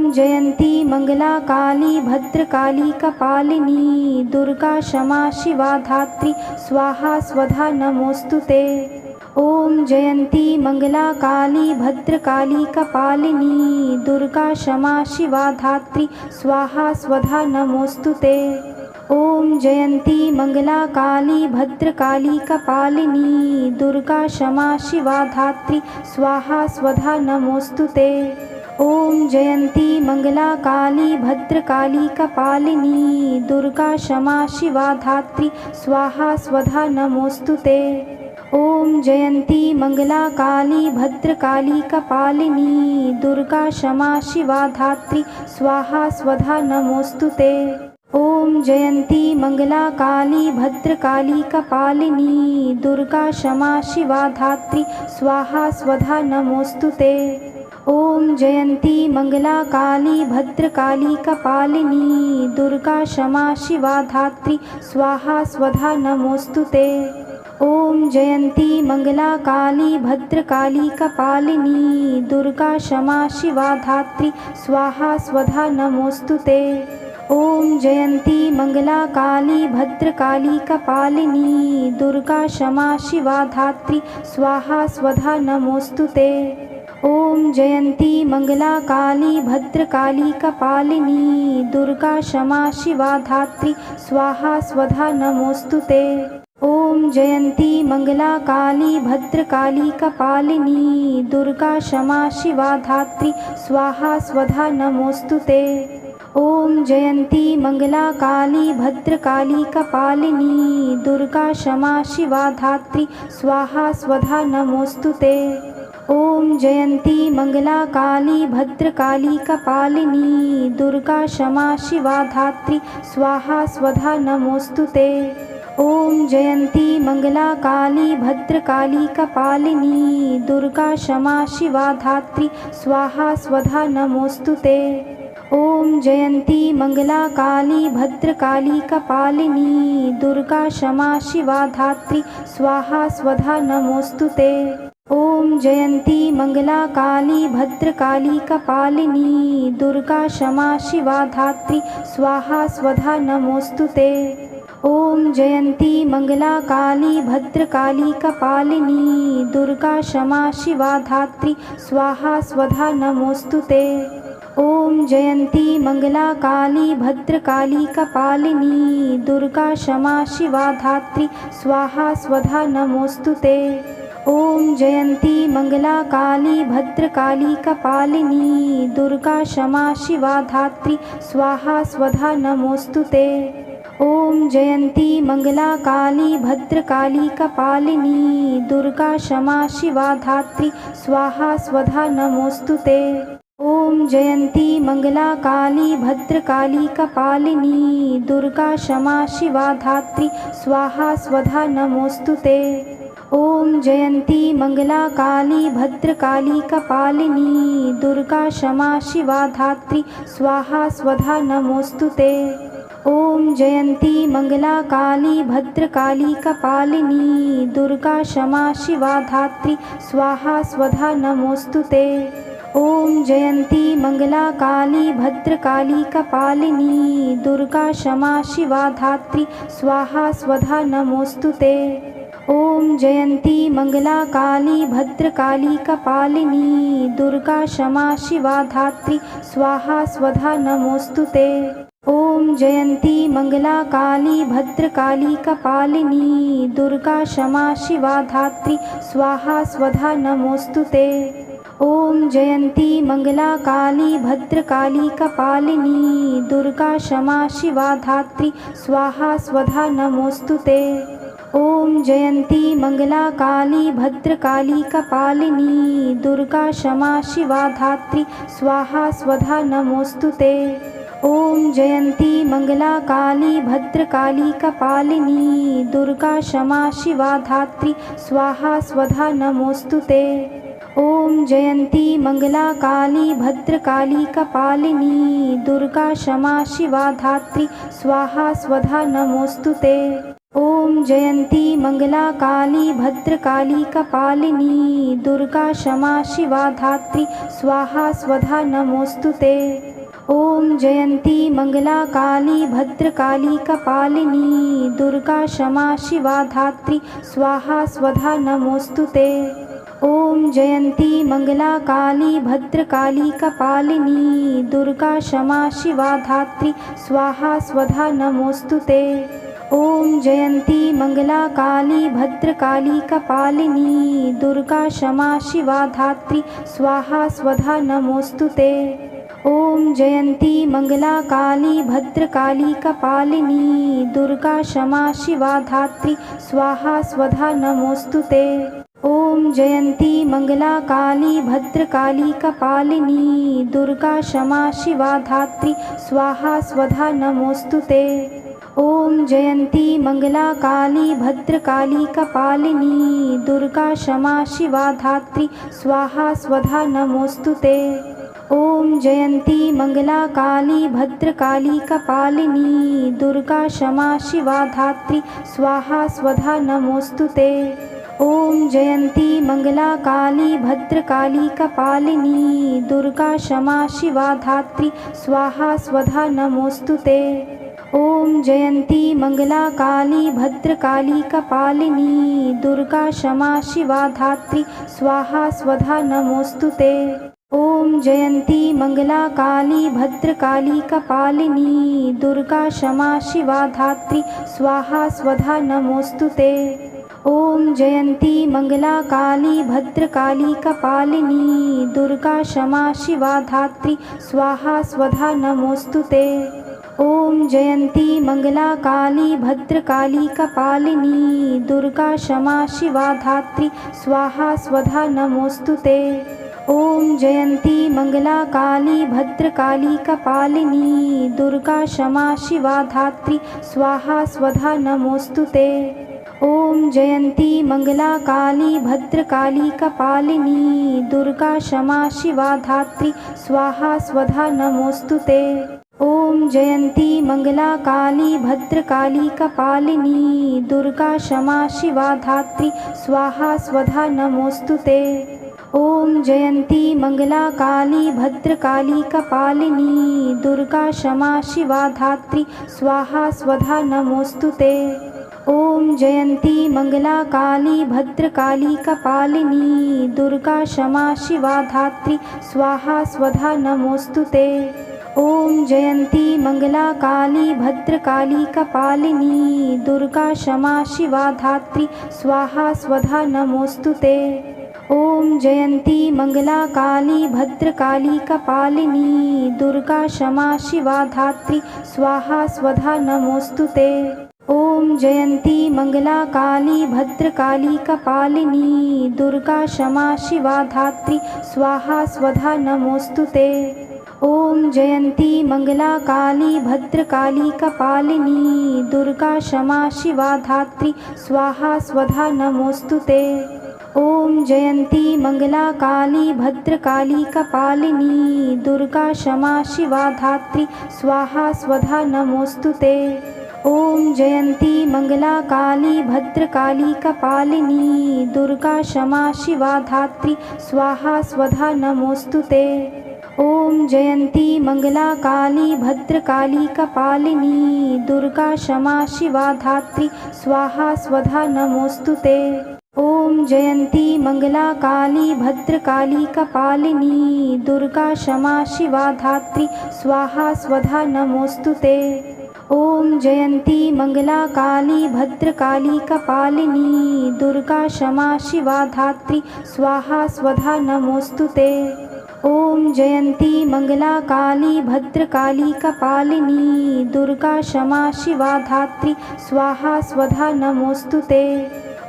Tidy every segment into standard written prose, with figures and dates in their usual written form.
ॐ जयन्ती मंगला काली भद्रकाली कपालिनी दुर्गा क्षमा शिवा धात्री स्वाहा स्वधा नमोस्तुते। ॐ जयन्ती मंगला काली भद्रकाली कपालिनी दुर्गा क्षमा शिवा धात्री स्वाहा स्वधा नमोस्तुते। ॐ जयन्ती मंगला काली भद्रकाली कपालिनी दुर्गा क्षमा शिवा धात्री स्वाहा स्वधा नमोस्तुते। ॐ जयन्ती मंगला काली भद्रकाली कपालिनी दुर्गा क्षमा शिवा धात्री स्वाहा स्वधा नमोस्तुते। ॐ जयन्ती मंगला काली भद्रकाली कपालिनी दुर्गा क्षमा शिवा धात्री स्वाहा स्वधा नमोस्तुते। ॐ जयन्ती मंगला काली भद्रकाली कपालिनी दुर्गा क्षमा शिवा धात्री स्वाहा स्वधा नमोस्तुते। ॐ जयन्ती मंगला काली भद्रकाली कपालिनी दुर्गा क्षमा शिवा धात्री स्वाहा स्वधा नमोस्तुते। ॐ जयन्ती मंगला काली भद्रकाली कपालिनी दुर्गा क्षमा शिवा धात्री स्वाहा स्वधा नमोस्तुते। ॐ जयन्ती मंगला काली भद्रकाली कपालिनी दुर्गा क्षमा शिवा धात्री स्वाहा स्वधा नमोस्तुते। ॐ जयन्ती मंगला काली भद्रकाली कपालिनी दुर्गा क्षमा शिवा धात्री स्वाहा स्वधा नमोस्तुते। ॐ जयन्ती मंगला काली भद्रकाली कपालिनी दुर्गा क्षमा शिवा धात्री स्वाहा स्वधा नमोस्तुते। ॐ जयन्ती मंगला काली भद्रकाली कपालिनी दुर्गा क्षमा शिवा धात्री स्वाहा स्वधा नमोस्तुते। ॐ जयन्ती मंगला काली भद्रकाली कपालिनी दुर्गा क्षमा शिवा धात्री स्वाहा स्वधा नमोस्तुते। ॐ जयन्ती मंगला काली भद्रकाली कपालिनी दुर्गा क्षमा शिवा धात्री स्वाहा स्वधा नमोस्तुते। ॐ जयन्ती मंगला काली भद्रकाली कपालिनी दुर्गा क्षमा शिवा धात्री स्वाहा स्वधा नमोस्तुते। ॐ जयन्ती मंगला काली भद्रकाली कपालिनी दुर्गा क्षमा शिवा धात्री स्वाहा स्वधा नमोस्तुते। ॐ जयन्ती मंगला काली भद्रकाली कपालिनी दुर्गा क्षमा शिवा धात्री स्वाहा स्वधा नमोस्तुते। ॐ जयन्ती मंगला काली भद्रकाली कपालिनी दुर्गा क्षमा शिवा धात्री स्वाहा स्वधा नमोस्तुते। ॐ जयन्ती मंगला काली भद्रकाली कपालिनी दुर्गा क्षमा शिवा धात्री स्वाहा स्वधा नमोस्तुते। ॐ जयन्ती मंगला काली भद्रकाली कपालिनी दुर्गा क्षमा शिवा धात्री स्वाहा स्वधा नमोस्तुते। ॐ जयन्ती मंगला काली भद्रकाली कपालिनी दुर्गा क्षमा शिवा धात्री स्वाहा स्वधा नमोस्तुते। ॐ जयन्ती मंगला काली भद्रकाली कपालिनी दुर्गा क्षमा शिवा धात्री स्वाहा स्वधा नमोस्तुते। ॐ जयन्ती मंगला काली भद्रकाली कपालिनी दुर्गा क्षमा शिवा धात्री स्वाहा स्वधा नमोस्तुते। ॐ जयन्ती मंगला काली भद्रकाली कपालिनी दुर्गा क्षमा शिवा धात्री स्वाहा स्वधा नमोस्तुते। ॐ जयन्ती मंगला काली भद्रकाली कपालिनी दुर्गा क्षमा शिवा धात्री स्वाहा स्वधा नमोस्तुते। ॐ जयन्ती मंगला काली भद्रकाली कपालिनी दुर्गा क्षमा शिवा धात्री स्वाहा स्वधा नमोस्तुते। ॐ जयन्ती मंगला काली भद्रकाली कपालिनी दुर्गा क्षमा शिवा धात्री स्वाहा स्वधा नमोस्तुते। ॐ जयन्ती मंगला काली भद्रकाली कपालिनी दुर्गा क्षमा शिवा धात्री स्वाहा स्वधा नमोस्तुते। ॐ जयन्ती मंगला काली भद्रकाली कपालिनी दुर्गा क्षमा शिवा धात्री स्वाहा स्वधा नमोस्तुते। ॐ जयन्ती मंगला काली भद्रकाली कपालिनी दुर्गा क्षमा शिवा धात्री स्वाहा स्वधा नमोस्तुते। ॐ जयन्ती मंगला काली भद्रकाली कपालिनी दुर्गा क्षमा शिवा धात्री स्वाहा स्वधा नमोस्तुते। ॐ जयन्ती मंगला काली भद्रकाली कपालिनी दुर्गा क्षमा शिवा धात्री स्वाहा स्वधा नमोस्तुते। ॐ जयन्ती मंगला काली भद्रकाली कपालिनी दुर्गा क्षमा शिवा धात्री स्वाहा स्वधा नमोस्तुते। ॐ जयन्ती मंगला काली भद्रकाली कपालिनी दुर्गा क्षमा शिवा धात्री स्वाहा स्वधा नमोस्तुते। ॐ जयन्ती मंगला काली भद्रकाली कपालिनी दुर्गा क्षमा शिवा धात्री स्वाहा स्वधा नमोस्तुते। ॐ जयन्ती मंगला काली भद्रकाली कपालिनी दुर्गा क्षमा शिवा धात्री स्वाहा स्वधा नमोस्तुते। ॐ जयन्ती मंगला काली भद्रकाली कपालिनी दुर्गा क्षमा शिवा धात्री स्वाहा स्वधा नमोस्तुते। ॐ जयन्ती मंगला काली भद्रकाली कपालिनी दुर्गा क्षमा शिवा धात्री स्वाहा स्वधा नमोस्तुते। ॐ जयन्ती मंगला काली भद्रकाली कपालिनी दुर्गा क्षमा शिवा धात्री स्वाहा स्वधा नमोस्तुते। ॐ जयन्ती मंगला काली भद्रकाली कपालिनी दुर्गा क्षमा शिवा धात्री स्वाहा स्वधा नमोस्तुते। ॐ जयन्ती मंगला काली भद्रकाली कपालिनी दुर्गा क्षमा शिवा धात्री स्वाहा स्वधा नमोस्तुते। ॐ जयन्ती मंगला काली भद्रकाली कपालिनी दुर्गा क्षमा शिवा धात्री स्वाहा स्वधा नमोस्तुते। ॐ जयन्ती मंगला काली भद्रकाली कपालिनी दुर्गा क्षमा शिवा धात्री स्वाहा स्वधा नमोस्तुते। ॐ जयन्ती मंगला काली भद्रकाली कपालिनी दुर्गा क्षमा शिवा धात्री स्वाहा स्वधा नमोस्तुते। ॐ जयन्ती मंगला काली भद्रकाली कपालिनी दुर्गा क्षमा शिवा धात्री स्वाहा स्वधा नमोस्तुते। ॐ जयन्ती मंगला काली भद्रकाली कपालिनी दुर्गा क्षमा शिवा धात्री स्वाहा स्वधा नमोस्तुते। ॐ जयन्ती मंगला काली भद्रकाली कपालिनी दुर्गा क्षमा शिवा धात्री स्वाहा स्वधा नमोस्तुते। ॐ जयन्ती मंगला काली भद्रकाली कपालिनी दुर्गा क्षमा शिवा धात्री स्वाहा स्वधा नमोस्तुते। ॐ जयन्ती मंगला काली भद्रकाली कपालिनी दुर्गा क्षमा शिवा धात्री स्वाहा स्वधा नमोस्तुते। ॐ जयन्ती मंगला काली भद्रकाली कपालिनी दुर्गा क्षमा शिवा धात्री स्वाहा स्वधा नमोस्तुते। ॐ जयन्ती मंगला काली भद्रकाली कपालिनी दुर्गा क्षमा शिवा धात्री स्वाहा स्वधा नमोस्तुते। ॐ जयन्ती मंगला काली भद्रकाली कपालिनी दुर्गा क्षमा शिवा धात्री स्वाहा स्वधा नमोस्तुते। ॐ जयन्ती मंगला काली भद्रकाली कपालिनी दुर्गा क्षमा शिवा धात्री स्वाहा स्वधा नमोस्तुते। ॐ जयन्ती मंगला काली भद्रकाली कपालिनी दुर्गा क्षमा शिवा धात्री स्वाहा स्वधा नमोस्तुते। ॐ जयन्ती मंगला काली भद्रकाली कपालिनी दुर्गा क्षमा शिवा धात्री स्वाहा स्वधा नमोस्तुते। ॐ जयन्ती मंगला काली भद्रकाली कपालिनी दुर्गा क्षमा शिवा धात्री स्वाहा स्वधा नमोस्तुते। ॐ जयन्ती मंगला काली भद्रकाली कपालिनी दुर्गा क्षमा शिवा धात्री स्वाहा स्वधा नमोस्तुते। ॐ जयन्ती मंगला काली भद्रकाली कपालिनी दुर्गा क्षमा शिवा धात्री स्वाहा स्वधा नमोस्तुते।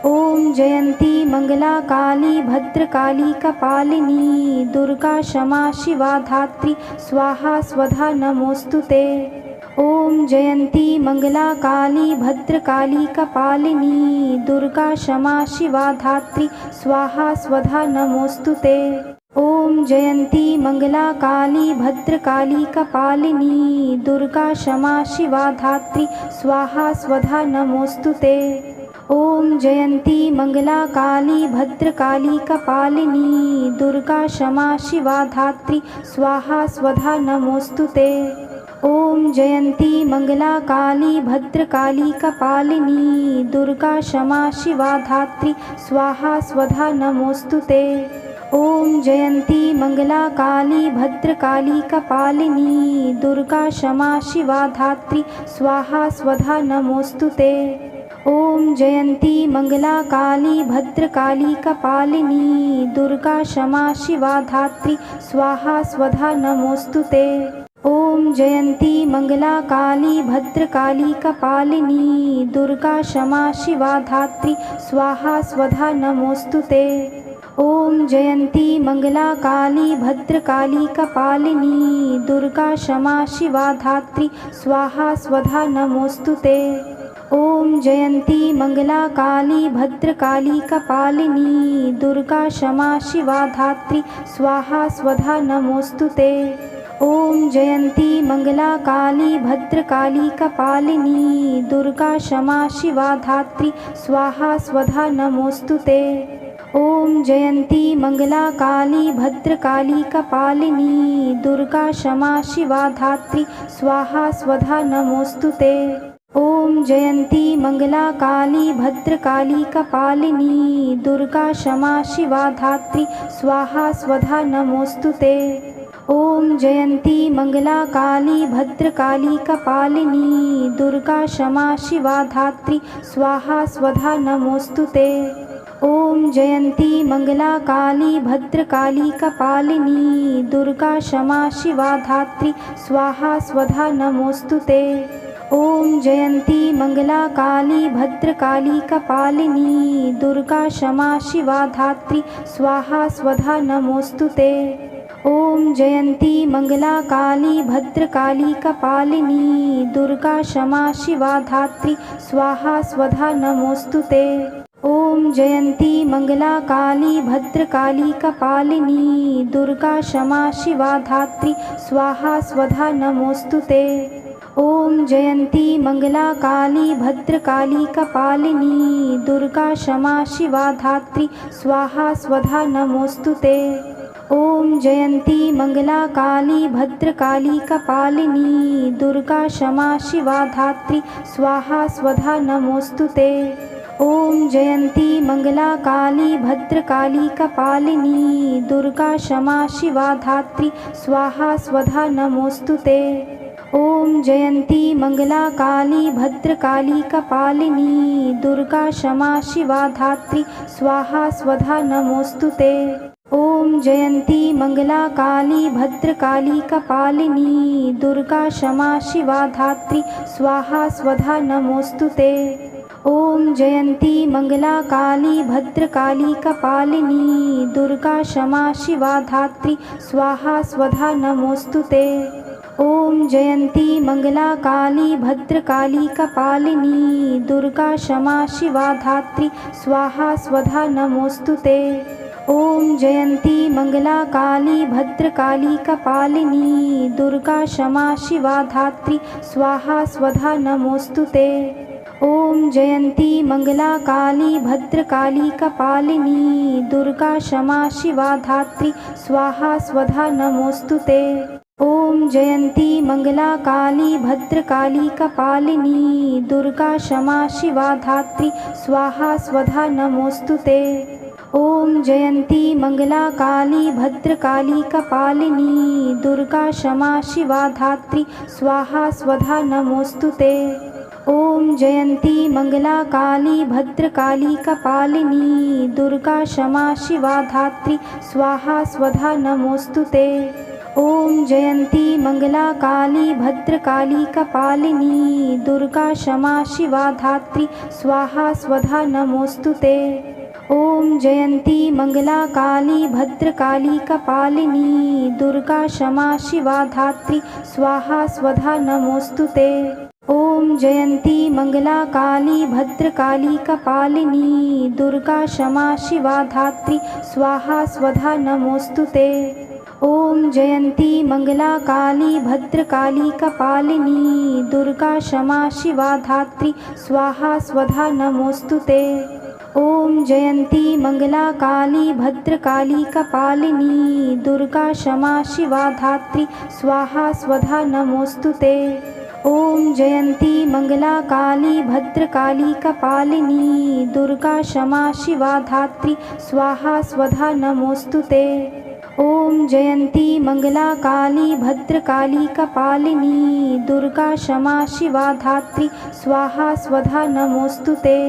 ॐ जयन्ती मंगला काली भद्रकाली कपालिनी दुर्गा क्षमा शिवा धात्री स्वाहा स्वधा नमोस्तुते। ॐ जयन्ती मंगला काली भद्रकाली कपालिनी दुर्गा क्षमा शिवा धात्री स्वाहा स्वधा नमोस्तुते। ॐ जयन्ती मङ्गला काली भद्रकाली कपालिनी दुर्गा क्षमा शिवा धात्री स्वाहा स्वधा नमोऽस्तु ते। ॐ जयन्ती मङ्गला काली भद्रकाली कपालिनी दुर्गा क्षमा शिवा धात्री स्वाहा स्वधा नमोऽस्तु ते। ॐ जयन्ती मङ्गला काली भद्रकाली कपालिनी दुर्गा क्षमा शिवा धात्री स्वाहा स्वधा नमोऽस्तु ते। ॐ जयन्ती मङ्गला काली भद्रकाली कपालिनी दुर्गा क्षमा शिवा धात्री स्वाहा स्वधा नमोऽस्तु ते। ॐ जयन्ती मङ्गला काली भद्रकाली कपालिनी दुर्गा क्षमा शिवा धात्री स्वाहा स्वधा नमोऽस्तु ते। ॐ जयन्ती मङ्गला काली भद्रकाली कपालिनी दुर्गा क्षमा शिवा धात्री स्वाहा स्वधा नमोऽस्तु ते। ॐ जयन्ती मङ्गला काली भद्रकाली कपालिनी दुर्गा क्षमा शिवा धात्री स्वाहा स्वधा नमोऽस्तु ते। ॐ जयन्ती मङ्गला काली भद्रकाली कपालिनी दुर्गा क्षमा शिवा धात्री स्वाहा स्वधा नमोऽस्तु ते। ॐ जयन्ती मङ्गला काली भद्रकाली कपालिनी दुर्गा क्षमा शिवा धात्री स्वाहा स्वधा नमोऽस्तु ते। ॐ जयन्ती मङ्गला काली भद्रकाली कपालिनी दुर्गा क्षमा शिवा धात्री स्वाहा स्वधा नमोऽस्तु ते। ॐ जयन्ती मङ्गला काली भद्रकाली कपालिनी दुर्गा क्षमा शिवा धात्री स्वाहा स्वधा नमोऽस्तु ते। ॐ जयन्ती मङ्गला काली भद्रकाली कपालिनी दुर्गा क्षमा शिवा धात्री स्वाहा स्वधा नमोऽस्तु ते। ॐ जयन्ती मङ्गला काली भद्रकाली कपालिनी दुर्गा क्षमा शिवा धात्री स्वाहा स्वधा नमोऽस्तु ते। ॐ जयन्ती मङ्गला काली भद्रकाली कपालिनी दुर्गा क्षमा शिवा धात्री स्वाहा स्वधा नमोऽस्तु ते। ॐ जयन्ती मङ्गला काली भद्रकाली कपालिनी दुर्गा क्षमा शिवा धात्री स्वाहा स्वधा नमोऽस्तु ते। ॐ जयन्ती मङ्गला काली भद्रकाली कपालिनी दुर्गा क्षमा शिवा धात्री स्वाहा स्वधा नमोऽस्तु ते। ॐ जयन्ती मङ्गला काली भद्रकाली कपालिनी दुर्गा क्षमा शिवा धात्री स्वाहा स्वधा नमोऽस्तु ते। ॐ जयन्ती मङ्गला काली भद्रकाली कपालिनी दुर्गा क्षमा शिवा धात्री स्वाहा स्वधा नमोऽस्तु ते। ॐ जयन्ती मङ्गला काली भद्रकाली कपालिनी दुर्गा क्षमा शिवा धात्री स्वाहा स्वधा नमोऽस्तु ते। ॐ जयन्ती मङ्गला काली भद्रकाली कपालिनी दुर्गा क्षमा शिवा धात्री स्वाहा स्वधा नमोऽस्तु ते। ॐ जयन्ती मङ्गला काली भद्रकाली कपालिनी दुर्गा क्षमा शिवा धात्री स्वाहा स्वधा नमोऽस्तु ते। ॐ जयन्ती मङ्गला काली भद्रकाली कपालिनी दुर्गा क्षमा शिवा धात्री स्वाहा स्वधा नमोऽस्तु ते। ॐ जयन्ती मङ्गला काली भद्रकाली कपालिनी दुर्गा क्षमा शिवा धात्री स्वाहा स्वधा नमोऽस्तु ते। ॐ जयन्ती मङ्गला काली भद्रकाली कपालिनी दुर्गा क्षमा शिवा धात्री स्वाहा स्वधा नमोऽस्तु ते। ॐ जयन्ती मङ्गला काली भद्रकाली कपालिनी दुर्गा क्षमा शिवा धात्री स्वाहा स्वधा नमोऽस्तु ते। ॐ जयन्ती मङ्गला काली भद्रकाली कपालिनी दुर्गा क्षमा शिवा धात्री स्वाहा स्वधा नमोऽस्तु ते। ॐ जयन्ती मङ्गला काली भद्रकाली कपालिनी दुर्गा क्षमा शिवा धात्री स्वाहा स्वधा नमोऽस्तु ते। ॐ जयन्ती मङ्गला काली भद्रकाली कपालिनी दुर्गा क्षमा शिवा धात्री स्वाहा स्वधा नमोऽस्तु ते। ॐ जयन्ती मङ्गला काली भद्रकाली कपालिनी दुर्गा क्षमा शिवा धात्री स्वाहा स्वधा नमोऽस्तु ते। ॐ जयन्ती मङ्गला काली भद्रकाली कपालिनी दुर्गा क्षमा शिवा धात्री स्वाहा स्वधा नमोऽस्तु ते। ॐ जयन्ती मङ्गला काली भद्रकाली कपालिनी दुर्गा क्षमा शिवा धात्री स्वाहा स्वधा नमोऽस्तु ते। ॐ जयन्ती मङ्गला काली भद्रकाली कपालिनी दुर्गा क्षमा शिवा धात्री स्वाहा स्वधा नमोऽस्तु ते। ॐ जयन्ती मङ्गला काली भद्रकाली कपालिनी दुर्गा क्षमा शिवा धात्री स्वाहा स्वधा नमोऽस्तु ते। ॐ जयन्ती मङ्गला काली भद्रकाली कपालिनी दुर्गा क्षमा शिवा धात्री स्वाहा स्वधा नमोऽस्तु ते। ॐ जयन्ती मङ्गला काली भद्रकाली कपालिनी दुर्गा क्षमा शिवा धात्री स्वाहा स्वधा नमोऽस्तु ते।